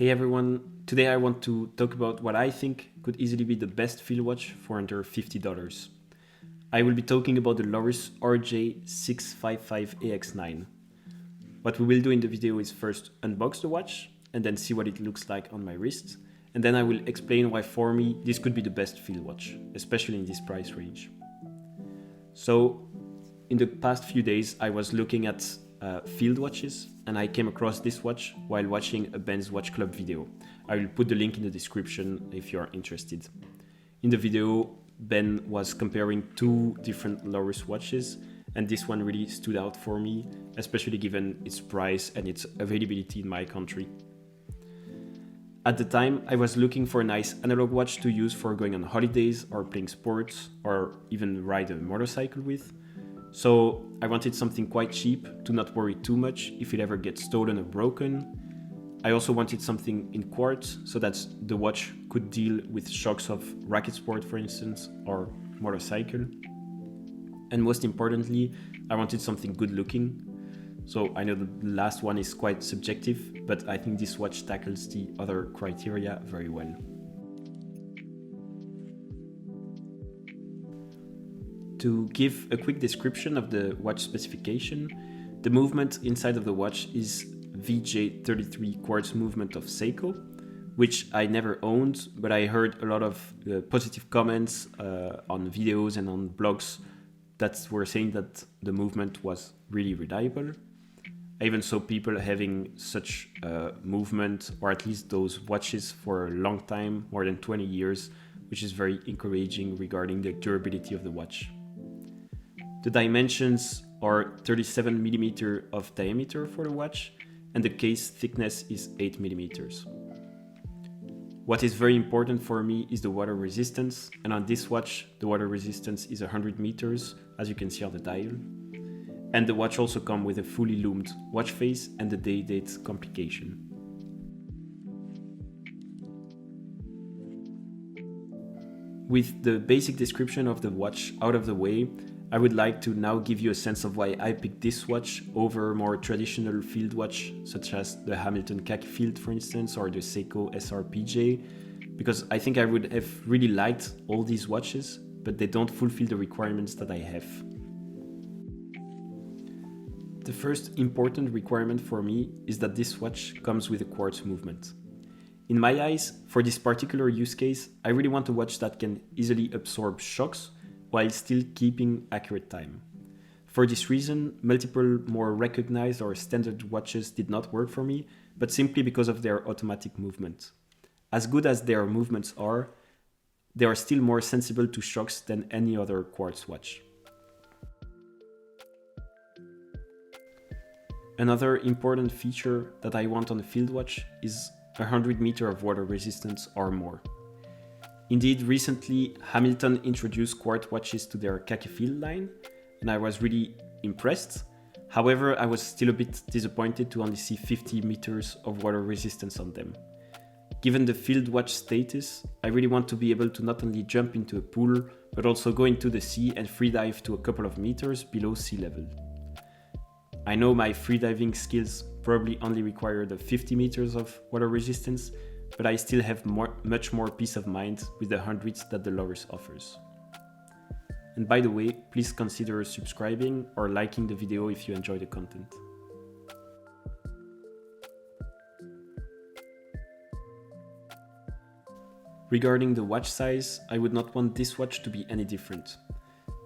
Hey everyone, today I want to talk about what I think could easily be the best field watch for under $50. I will be talking about the Lorus RJ655AX9. What we will do in the video is first unbox the watch and then see what it looks like on my wrist, and then I will explain why for me this could be the best field watch, especially in this price range. So in the past few days I was looking at field watches and I came across this watch while watching a Ben's Watch Club video. I will put the link in the description if you are interested. In the video, Ben was comparing two different Lorus watches, and this one really stood out for me, especially given its price and its availability in my country. At the time, I was looking for a nice analog watch to use for going on holidays or playing sports or even ride a motorcycle with. So I wanted something quite cheap to not worry too much if it ever gets stolen or broken. I also wanted something in quartz so that the watch could deal with shocks of racket sport, for instance, or motorcycle. And most importantly, I wanted something good looking. So I know the last one is quite subjective, but I think this watch tackles the other criteria very well. To give a quick description of the watch specification, the movement inside of the watch is VJ33 quartz movement of Seiko, which I never owned, but I heard a lot of positive comments on videos and on blogs that were saying that the movement was really reliable. I even saw people having such movement, or at least those watches, for a long time, more than 20 years, which is very encouraging regarding the durability of the watch. The dimensions are 37mm of diameter for the watch, and the case thickness is 8mm. What is very important for me is the water resistance, and on this watch the water resistance is 100 meters, as you can see on the dial. And the watch also comes with a fully loomed watch face and the day-date complication. With the basic description of the watch out of the way, I would like to now give you a sense of why I picked this watch over more traditional field watch, such as the Hamilton Khaki Field, for instance, or the Seiko SRPJ, because I think I would have really liked all these watches, but they don't fulfill the requirements that I have. The first important requirement for me is that this watch comes with a quartz movement. In my eyes, for this particular use case, I really want a watch that can easily absorb shocks while still keeping accurate time. For this reason, multiple more recognized or standard watches did not work for me, but simply because of their automatic movement. As good as their movements are, they are still more sensible to shocks than any other quartz watch. Another important feature that I want on a field watch is 100 meters of water resistance or more. Indeed, recently Hamilton introduced quartz watches to their Khaki Field line, and I was really impressed. However, I was still a bit disappointed to only see 50 meters of water resistance on them. Given the field watch status, I really want to be able to not only jump into a pool, but also go into the sea and freedive to a couple of meters below sea level. I know my freediving skills probably only require the 50 meters of water resistance, but I still have much more peace of mind with the hundreds that the Lorus offers. And by the way, please consider subscribing or liking the video if you enjoy the content. Regarding the watch size, I would not want this watch to be any different.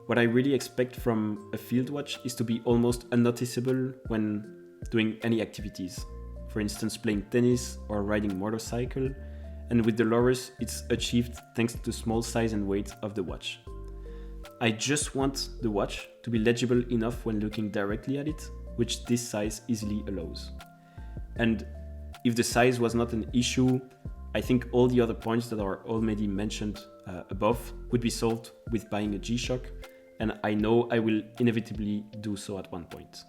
What I really expect from a field watch is to be almost unnoticeable when doing any activities. For instance, playing tennis or riding a motorcycle, and with the Lorus it's achieved thanks to the small size and weight of the watch. I just want the watch to be legible enough when looking directly at it, which this size easily allows. And if the size was not an issue, I think all the other points that are already mentioned above would be solved with buying a G-Shock, and I know I will inevitably do so at one point.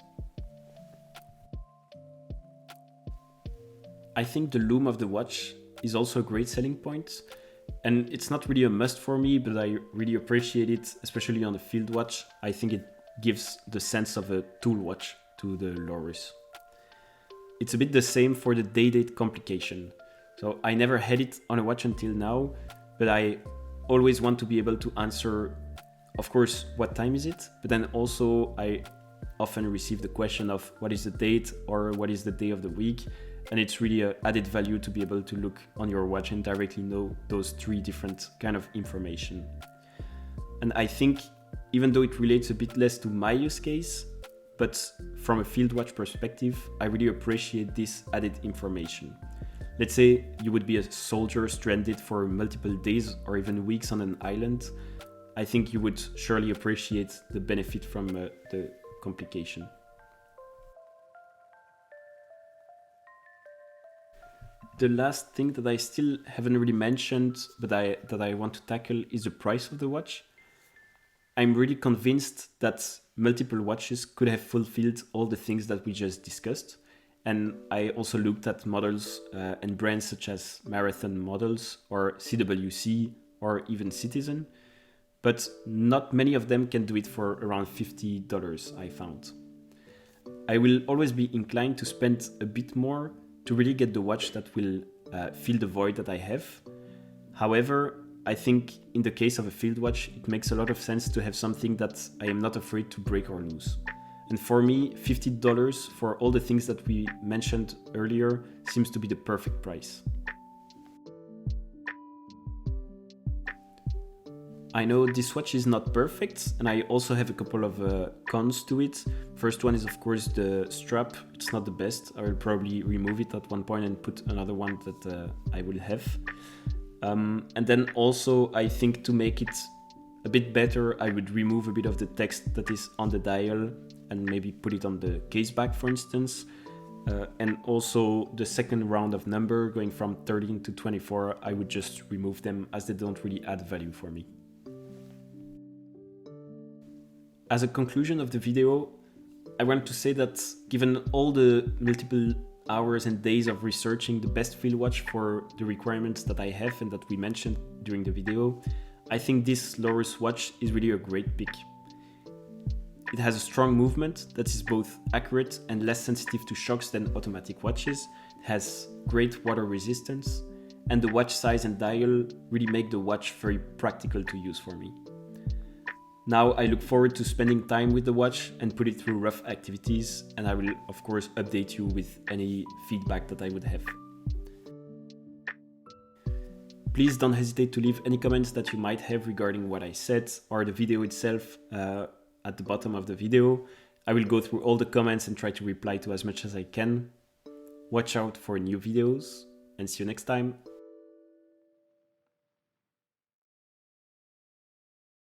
I think the loom of the watch is also a great selling point, and it's not really a must for me, but I really appreciate it, especially on a field watch. I think it gives the sense of a tool watch to the Lorus. It's a bit the same for the day-date complication. So I never had it on a watch until now, but I always want to be able to answer, of course, what time is it? But then also I often receive the question of what is the date or what is the day of the week? And it's really an added value to be able to look on your watch and directly know those 3 different kind of information. And I think even though it relates a bit less to my use case, but from a field watch perspective, I really appreciate this added information. Let's say you would be a soldier stranded for multiple days or even weeks on an island. I think you would surely appreciate the benefit from the complication. The last thing that I still haven't really mentioned, but that I want to tackle is the price of the watch. I'm really convinced that multiple watches could have fulfilled all the things that we just discussed. And I also looked at models and brands such as Marathon Models or CWC or even Citizen, but not many of them can do it for around $50, I found. I will always be inclined to spend a bit more to really get the watch that will fill the void that I have. However, I think in the case of a field watch, it makes a lot of sense to have something that I am not afraid to break or lose. And for me, $50 for all the things that we mentioned earlier seems to be the perfect price. I know this watch is not perfect, and I also have a couple of cons to it. First one is of course the strap. It's not the best. I will probably remove it at one point and put another one that I will have. And then also I think to make it a bit better, I would remove a bit of the text that is on the dial and maybe put it on the case back, for instance. And also the second round of number going from 13 to 24, I would just remove them as they don't really add value for me. As a conclusion of the video, I want to say that given all the multiple hours and days of researching the best field watch for the requirements that I have and that we mentioned during the video, I think this Lorus watch is really a great pick. It has a strong movement that is both accurate and less sensitive to shocks than automatic watches. It has great water resistance, and the watch size and dial really make the watch very practical to use for me. Now I look forward to spending time with the watch and put it through rough activities, and I will of course update you with any feedback that I would have. Please don't hesitate to leave any comments that you might have regarding what I said or the video itself at the bottom of the video. I will go through all the comments and try to reply to as much as I can. Watch out for new videos and see you next time.